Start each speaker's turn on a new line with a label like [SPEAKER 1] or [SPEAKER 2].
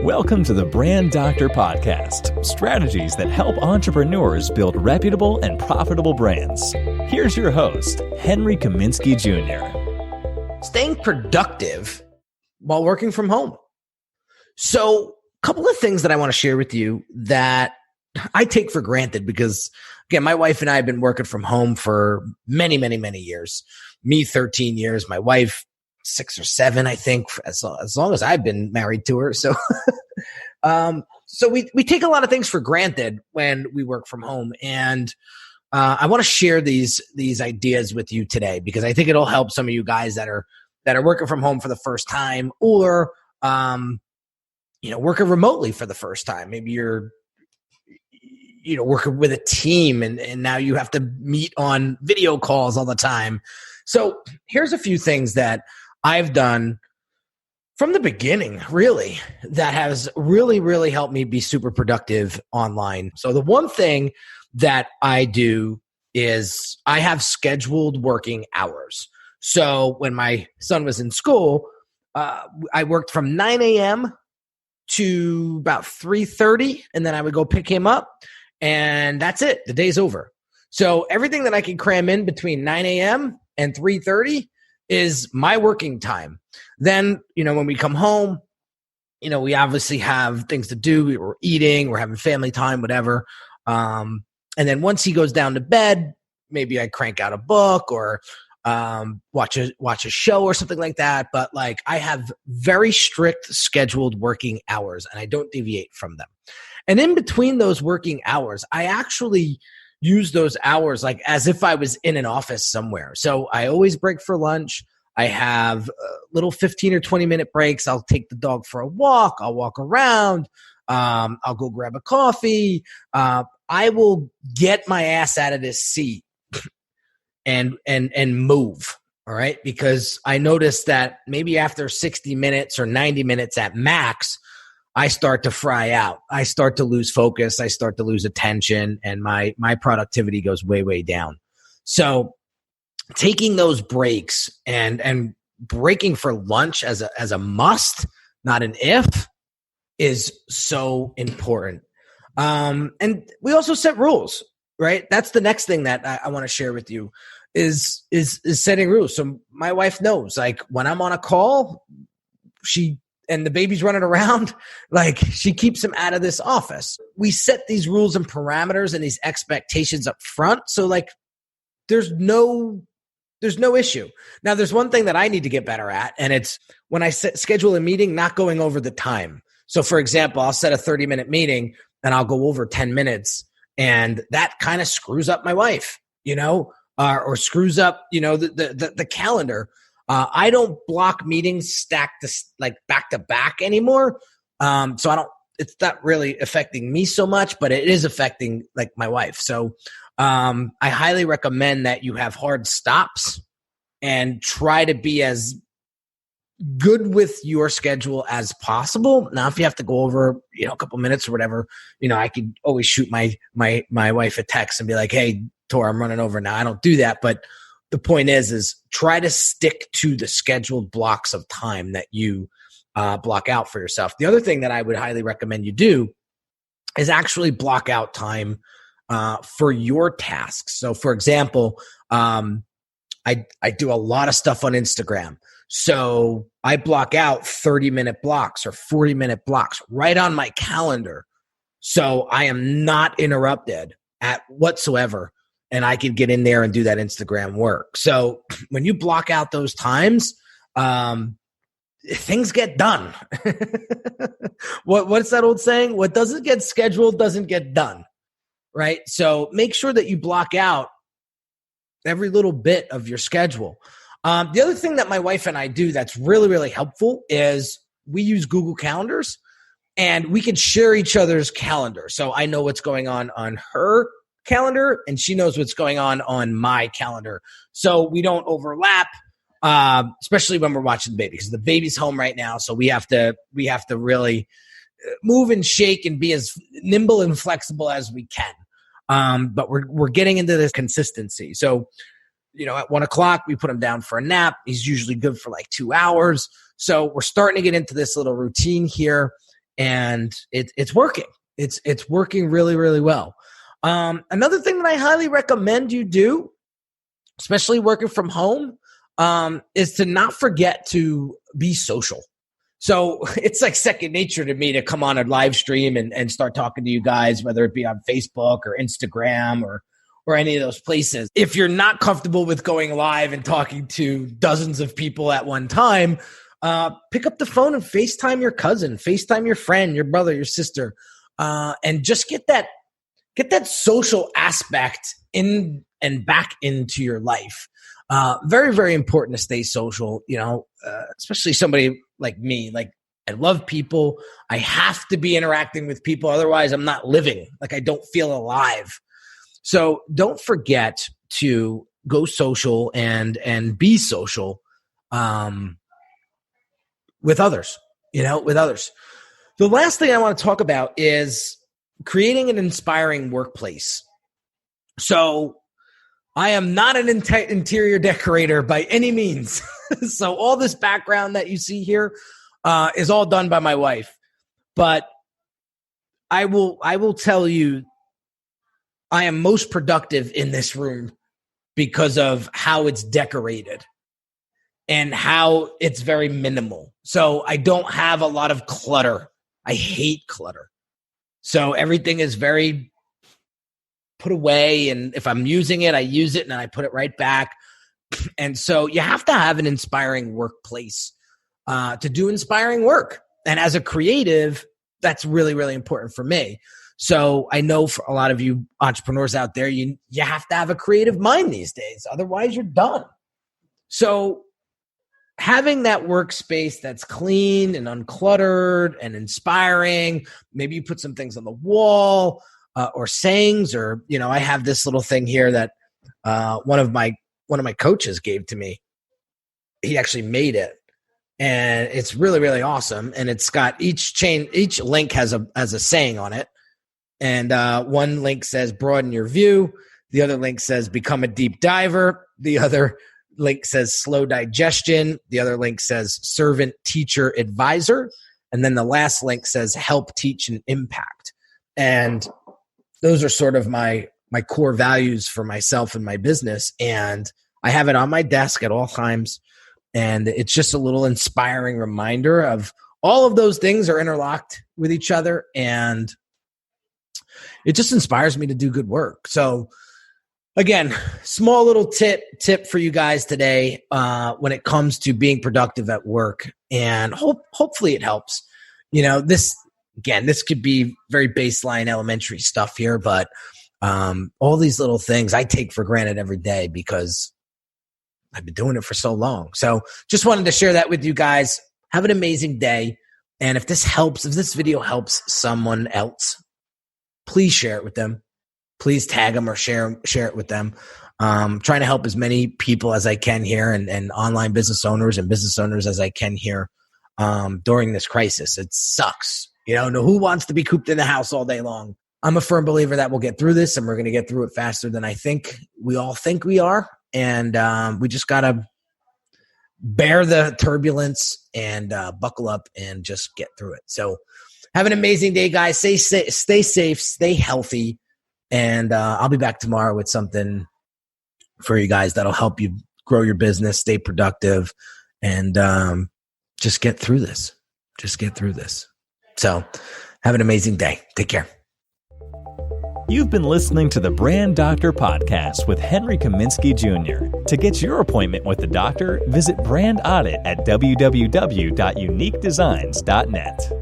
[SPEAKER 1] Welcome to the Brand Doctor Podcast, strategies that help entrepreneurs build reputable and profitable brands. Here's your host, Henry Kaminski Jr.
[SPEAKER 2] Staying productive while working from home. So a couple of things that I want to share with you that I take for granted because, again, my wife and I have been working from home for many years. Me, 13 years. My wife, 6 or 7, I think, as long as I've been married to her. So, so we take a lot of things for granted when we work from home. And I want to share these ideas with you today because I think it'll help some of you guys that are working from home for the first time or, working remotely for the first time. Maybe you're, working with a team and now you have to meet on video calls all the time. So here's a few things that I've done from the beginning, really, that has really helped me be super productive online. So the one thing that I do is I have scheduled working hours. So when my son was in school, I worked from 9 a.m. to about 3:30, and then I would go pick him up, and that's it. The day's over. So everything that I can cram in between 9 a.m. and 3:30 is my working time. Then, when we come home, we obviously have things to do. We're eating, we're having family time, whatever. And then once he goes down to bed, maybe I crank out a book or watch a show or something like that. But I have very strict scheduled working hours and I don't deviate from them. And in between those working hours, I actually use those hours as if I was in an office somewhere. So I always break for lunch. I have little 15 or 20 minute breaks. I'll take the dog for a walk. I'll walk around. I'll go grab a coffee. I will get my ass out of this seat and move. All right. Because I noticed that maybe after 60 minutes or 90 minutes at max, I start to fry out. I start to lose focus. I start to lose attention and my productivity goes way down. So taking those breaks and breaking for lunch as a must, not an if, is so important. And we also set rules, right? That's the next thing that I want to share with you is setting rules. So my wife knows, when I'm on a call, and the baby's running around, she keeps him out of this office. We set these rules and parameters and these expectations up front. So there's no issue. Now there's one thing that I need to get better at. And it's when I schedule a meeting, not going over the time. So for example, I'll set a 30-minute meeting and I'll go over 10 minutes and that kind of screws up my wife, or screws up, the calendar. I don't block meetings stacked to back to back anymore. So it's not really affecting me so much, but it is affecting my wife. So I highly recommend that you have hard stops and try to be as good with your schedule as possible. Now, if you have to go over, a couple minutes or whatever, I could always shoot my wife a text and be like, "Hey, Tor, I'm running over now." I don't do that, but the point is try to stick to the scheduled blocks of time that you block out for yourself. The other thing that I would highly recommend you do is actually block out time for your tasks. So for example, I do a lot of stuff on Instagram. So I block out 30-minute blocks or 40-minute blocks right on my calendar. So I am not interrupted at whatsoever. And I can get in there and do that Instagram work. So when you block out those times, things get done. What's that old saying? What doesn't get scheduled doesn't get done, right? So make sure that you block out every little bit of your schedule. The other thing that my wife and I do that's really helpful is we use Google Calendars and we can share each other's calendar. So I know what's going on her calendar and she knows what's going on my calendar. So we don't overlap, especially when we're watching the baby because the baby's home right now. So we have to really move and shake and be as nimble and flexible as we can. But we're getting into this consistency. So, at 1:00, we put him down for a nap. He's usually good for 2 hours. So we're starting to get into this little routine here. and it's working. It's working really, really well. Another thing that I highly recommend you do, especially working from home, is to not forget to be social. So it's like second nature to me to come on a live stream and start talking to you guys, whether it be on Facebook or Instagram or any of those places. If you're not comfortable with going live and talking to dozens of people at one time, pick up the phone and FaceTime your cousin, FaceTime your friend, your brother, your sister, and just get that social aspect in and back into your life. Very, very important to stay social, especially somebody like me. Like, I love people. I have to be interacting with people. Otherwise, I'm not living. Like, I don't feel alive. So don't forget to go social and be social with others, with others. The last thing I want to talk about is creating an inspiring workplace. So I am not an interior decorator by any means. So all this background that you see here is all done by my wife. But I will tell you, I am most productive in this room because of how it's decorated and how it's very minimal. So I don't have a lot of clutter. I hate clutter. So everything is very put away, and if I'm using it, I use it and then I put it right back. And so you have to have an inspiring workplace to do inspiring work. And as a creative, that's really, really important for me. So I know for a lot of you entrepreneurs out there, you have to have a creative mind these days. Otherwise, you're done. So having that workspace that's clean and uncluttered and inspiring, maybe you put some things on the wall or sayings, or, I have this little thing here that one of my coaches gave to me. He actually made it, and it's really, really awesome. And it's got each link has a saying on it. And one link says broaden your view. The other link says become a deep diver. The other link says slow digestion. The other link says servant, teacher, advisor. And then the last link says help, teach, and impact. And those are sort of my core values for myself and my business. And I have it on my desk at all times. And it's just a little inspiring reminder of all of those things are interlocked with each other. And it just inspires me to do good work. So again, small little tip for you guys today when it comes to being productive at work, and hopefully it helps. This could be very baseline elementary stuff here, but all these little things I take for granted every day because I've been doing it for so long. So just wanted to share that with you guys. Have an amazing day. And if this video helps someone else, please share it with them. Please tag them or share it with them. Trying to help as many people as I can here, and online business owners and business owners as I can here during this crisis. It sucks. Who wants to be cooped in the house all day long? I'm a firm believer that we'll get through this, and we're going to get through it faster than I think we all think we are. And we just got to bear the turbulence and buckle up and just get through it. So have an amazing day, guys. Stay safe, stay healthy. And I'll be back tomorrow with something for you guys that'll help you grow your business, stay productive, and just get through this. So have an amazing day. Take care.
[SPEAKER 1] You've been listening to the Brand Doctor Podcast with Henry Kaminski Jr. To get your appointment with the doctor, visit Brand Audit at www.uniquedesigns.net.